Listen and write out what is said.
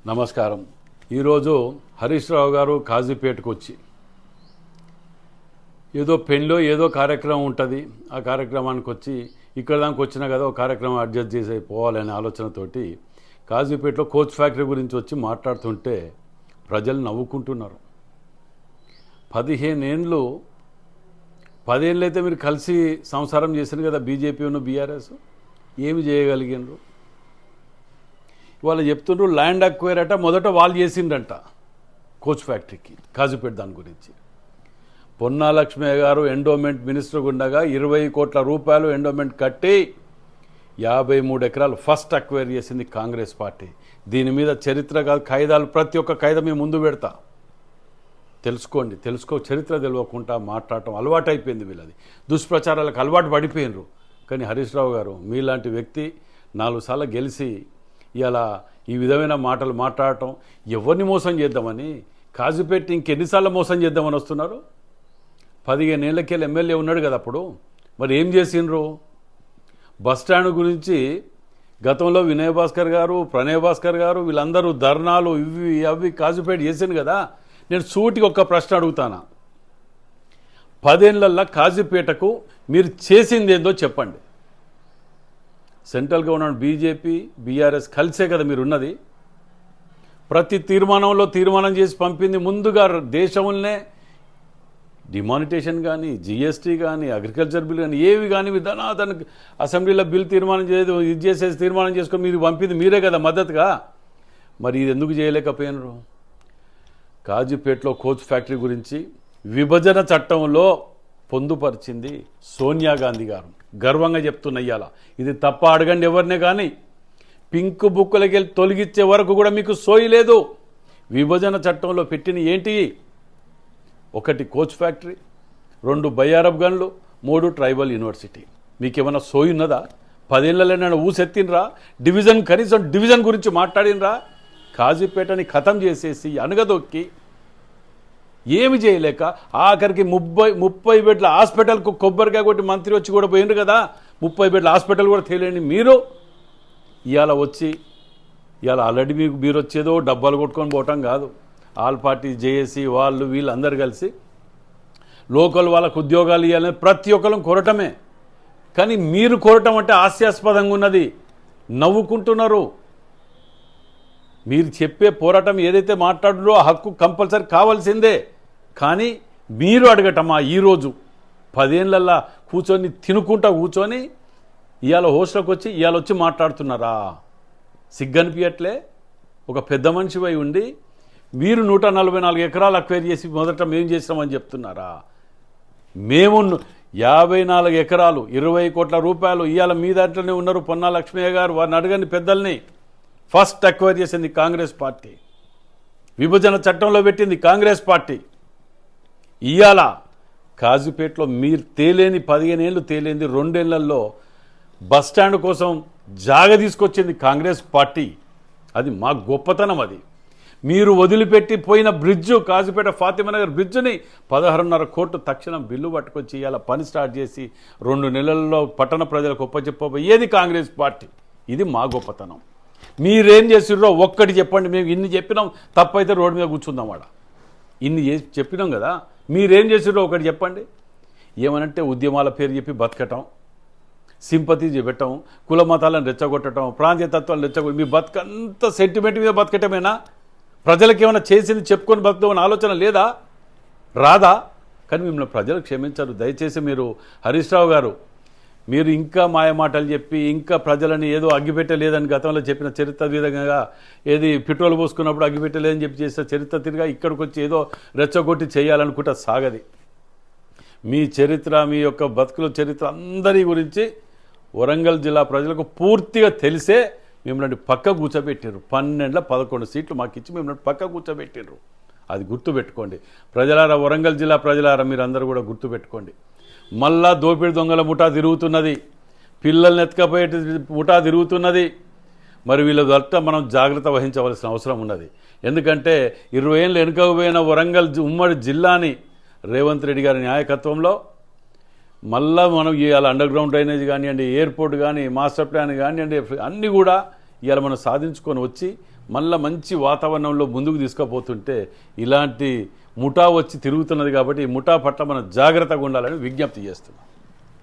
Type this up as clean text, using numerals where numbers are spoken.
నమస్కారం. ఈరోజు హరీష్ రావు గారు కాజీపేటకు వచ్చి ఏదో పెళ్ళో ఏదో కార్యక్రమం ఉంటుంది, ఆ కార్యక్రమానికి వచ్చి ఇక్కడ దానికి వచ్చినా కదా ఒక కార్యక్రమం అడ్జస్ట్ చేసి పోవాలనే ఆలోచనతోటి కాజీపేటలో కోచ్ ఫ్యాక్టరీ గురించి వచ్చి మాట్లాడుతుంటే ప్రజలు నవ్వుకుంటున్నారు. 15 ఏళ్ళు అయితే మీరు కలిసి సంసారం చేశారు కదా బీజేపీ ఉన్న బీఆర్ఎస్, ఏమి చేయగలిగినారు? వాళ్ళు చెప్తుండ్రు ల్యాండ్ అక్వైర్ అట మొదట వాళ్ళు చేసిండ్రంట కోచ్ ఫ్యాక్టరీకి కాజీపేట. దాని గురించి పొన్నా లక్ష్మయ్య గారు ఎండోమెంట్ మినిస్టర్ ఉండగా 20 కోట్ల రూపాయలు ఎండోమెంట్ కట్టి 53 ఎకరాలు ఫస్ట్ అక్వైర్ చేసింది కాంగ్రెస్ పార్టీ. దీని మీద చరిత్ర కాయిదాలు ప్రతి ఒక్క కాయిదా మీ ముందు పెడతా, తెలుసుకోండి. చరిత్ర తెలియకుండా మాట్లాడటం అలవాటు అయిపోయింది వీళ్ళది. దుష్ప్రచారాలకు అలవాటు పడిపోయినరు. కానీ హరీష్ రావు గారు మీలాంటి వ్యక్తి 4 సార్లు గెలిచి ఇలా ఈ విధమైన మాటలు మాట్లాడటం, ఎవరిని మోసం చేద్దామని, కాజీపేట ఇంకెన్నిసార్లు మోసం చేద్దామని వస్తున్నారు? 15 ఏళ్ళకెళ్ళి ఎమ్మెల్యే ఉన్నాడు కదా అప్పుడు, మరి ఏం చేసిండ్రు? బస్టాండ్ గురించి గతంలో వినయ్ భాస్కర్ గారు, ప్రణయ్ భాస్కర్ గారు వీళ్ళందరూ ధర్నాలు ఇవి అవి కాజీపేట చేశాను కదా. నేను సూటికి ఒక్క ప్రశ్న అడుగుతానా, 10 ఏళ్లలో కాజీపేటకు మీరు చేసింది ఏందో చెప్పండి. సెంట్రల్ గవర్నమెంట్ బీజేపీ బీఆర్ఎస్ కలిసే కదా మీరు ఉన్నది. ప్రతి తీర్మానం చేసి పంపింది ముందుగా దేశంలోనే డిమానిటేషన్ కానీ, జిఎస్టీ కానీ, అగ్రికల్చర్ బిల్ కానీ, ఏవి కానీ విధానానికి అసెంబ్లీలో బిల్ తీర్మానం చేయదు, ఇది చేసేసి తీర్మానం చేసుకొని మీరు పంపింది మీరే కదా మద్దతుగా. మరి ఇది ఎందుకు చేయలేకపోయినారు? కాజీపేటలో కోచ్ ఫ్యాక్టరీ గురించి విభజన చట్టంలో పొందుపరిచింది సోనియా గాంధీ గారు. గర్వంగా చెప్తున్నయ్యాల ఇది తప్ప అడగండి ఎవరినే. కానీ పింక్ బుక్కులకి వెళ్ళి తొలగించే వరకు కూడా మీకు సోయి లేదు. విభజన చట్టంలో పెట్టిన ఏంటి? 1 కోచ్ ఫ్యాక్టరీ, 2 బయ్యారబ్ గన్లు, 3 ట్రైబల్ యూనివర్సిటీ. మీకేమైనా సోయి ఉన్నదా? 10 ఏళ్ళలో ఊసెత్తినరా? కనీసం డివిజన్ గురించి మాట్లాడినరా? కాజీపేటని ఖతం చేసేసి అనగదొక్కి ఏమి చేయలేక ఆఖరికి 30 బెడ్ల హాస్పిటల్కు కొబ్బరికాయ కొట్టి మంత్రి వచ్చి కూడా పోయిండ్రు కదా. 30 బెడ్ల హాస్పిటల్ కూడా తెలియని మీరు ఇవాళ ఆల్రెడీ మీరు వచ్చేదో డబ్బాలు కొట్టుకొని పోవటం కాదు. ఆల్ పార్టీ జేఏసీ వాళ్ళు వీళ్ళందరూ కలిసి లోకల్ వాళ్ళకు ఉద్యోగాలు ఇవ్వాలని ప్రతి ఒక్కరు కోరటమే. కానీ మీరు కోరటం అంటే హాస్యాస్పదంగా ఉన్నది, నవ్వుకుంటున్నారు. మీరు చెప్పే పోరాటం ఏదైతే మాట్లాడులో ఆ హక్కు కంపల్సరీ కావాల్సిందే. కానీ మీరు అడగటమా ఈరోజు 10 ఏళ్ళల్లో తినుకుంటా కూర్చొని ఇవాళ హోస్ట్లోకి వచ్చి వచ్చి మాట్లాడుతున్నారా? సిగ్గనిపించట్లే? ఒక పెద్ద మనిషి అయి ఉండి మీరు 144 ఎకరాలు అక్వైర్ చేసి మొదట మేము చేసినామని చెప్తున్నారా? మేము 54 ఎకరాలు 20 కోట్ల రూపాయలు ఇవాళ మీ దాంట్లోనే ఉన్నారు. పొన్నా లక్ష్మయ్య గారు వారిని అడగని పెద్దల్ని. ఫస్ట్ అక్వైర్ చేసింది కాంగ్రెస్ పార్టీ, విభజన చట్టంలో పెట్టింది కాంగ్రెస్ పార్టీ. ఇవాళ కాజీపేటలో మీరు తేలేని 15 ఏళ్ళు తేలేంది 2 ఏళ్లలో బస్టాండ్ కోసం జాగ తీసుకొచ్చింది కాంగ్రెస్ పార్టీ. అది మా గొప్పతనం. అది మీరు వదిలిపెట్టి పోయిన బ్రిడ్జు, కాజీపేట ఫాతిమానగర్ బ్రిడ్జుని 16.5 కోట్లు తక్షణం బిల్లు పట్టుకొచ్చి ఇవాళ పని స్టార్ట్ చేసి 2 నెలల్లో పట్టణ ప్రజలకు ఒప్పచెప్పబోయేది కాంగ్రెస్ పార్టీ. ఇది మా గొప్పతనం. మీరేం చేసిర్రో ఒక్కటి చెప్పండి. మేము ఇన్ని చెప్పినాం, తప్పైతే రోడ్డు మీద కూర్చుందాం. వాడ ఇన్ని చెప్పినాం కదా, మీరేం చేసిర్రో ఒకటి చెప్పండి. ఏమనంటే ఉద్యమాల పేరు చెప్పి బతకటం, సింపతి పెట్టడం, కుల మతాలను రెచ్చగొట్టడం, ప్రాంతీయ తత్వాలను రెచ్చగొట్టి మీ బతకంత సెంటిమెంట్ మీద బతకటమేనా? ప్రజలకు ఏమైనా చేసింది చెప్పుకొని బతుకుతామని ఆలోచన లేదా? రాదా? కానీ మిమ్మల్ని ప్రజలు క్షమించారు. దయచేసి మీరు హరీష్ రావు గారు, మీరు ఇంకా మాయమాటలు చెప్పి ఇంకా ప్రజలని ఏదో అగ్గిపెట్టలేదని గతంలో చెప్పిన చరిత్ర విధంగా ఏది పెట్రోల్ పోసుకున్నప్పుడు అగ్గిపెట్టలేదని చెప్పి చేసిన చరిత్ర తిరిగా ఇక్కడికి వచ్చి ఏదో రెచ్చగొట్టి చేయాలనుకుంటే సాగది. మీ చరిత్ర, మీ యొక్క బతుకుల చరిత్ర అందరి గురించి వరంగల్ జిల్లా ప్రజలకు పూర్తిగా తెలిసే మిమ్మల్ని పక్క కూర్చోబెట్టారు. 11 సీట్లు మాకు ఇచ్చి మిమ్మల్ని పక్క కూర్చోబెట్టారు. అది గుర్తుపెట్టుకోండి ప్రజలారా, వరంగల్ జిల్లా ప్రజలారా, మీరు అందరూ కూడా గుర్తుపెట్టుకోండి. మళ్ళా దోపిడి దొంగల ముఠా తిరుగుతున్నది, పిల్లల్ని ఎత్తుకపోయే ముఠా తిరుగుతున్నది. మరి వీళ్ళ దట్ట మనం జాగ్రత్త వహించవలసిన అవసరం ఉన్నది. ఎందుకంటే 20 ఏళ్ళు వెనుకపోయిన వరంగల్ ఉమ్మడి జిల్లాని రేవంత్ రెడ్డి గారి నాయకత్వంలో మళ్ళా మనం ఇవాళ అండర్ గ్రౌండ్ డ్రైనేజ్ కానివ్వండి, ఎయిర్పోర్ట్ కానీ, మాస్టర్ ప్లాన్ కానివ్వండి, అన్నీ కూడా ఇవాళ మనం సాధించుకొని వచ్చి మళ్ళీ మంచి వాతావరణంలో ముందుకు తీసుకుపోతుంటే ఇలాంటి ముఠా వచ్చి తిరుగుతున్నది కాబట్టి ఈ ముఠా పట్ల మనం జాగ్రత్తగా ఉండాలని విజ్ఞప్తి చేస్తున్నాం.